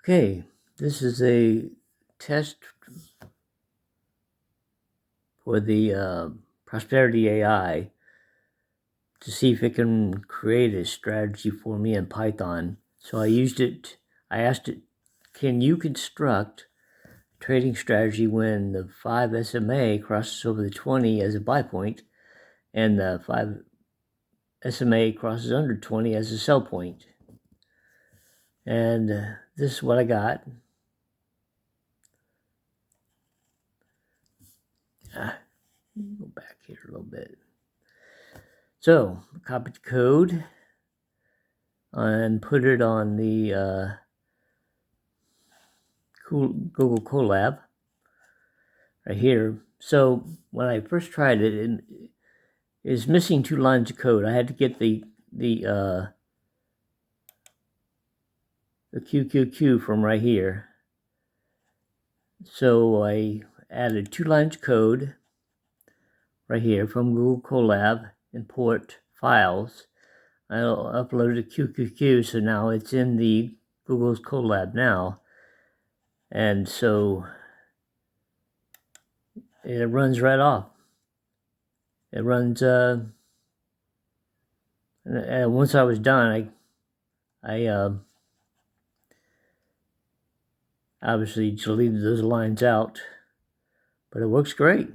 Okay, this is a test for the Prosperity AI to see if it can create a strategy for me in Python. So I asked it, can you construct a trading strategy when the 5 SMA crosses over the 20 as a buy point and the 5 SMA crosses under 20 as a sell point? And this is what I got. Go back here a little bit. So, copied the code and put it on the Google Colab right here. So when I first tried it, it is missing 2 lines of code. I had to get the QQQ from right here. So I added 2 lines of code right here from Google Colab, import files. I'll upload the QQQ, so now it's in the Google's Colab now. And so it runs right off. It runs, once I was done, I obviously deleted those lines out, but it works great.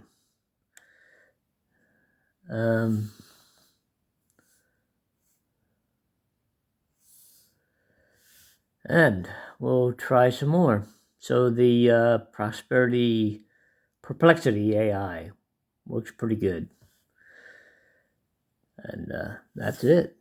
And we'll try some more. So the Perplexity AI works pretty good. And that's it.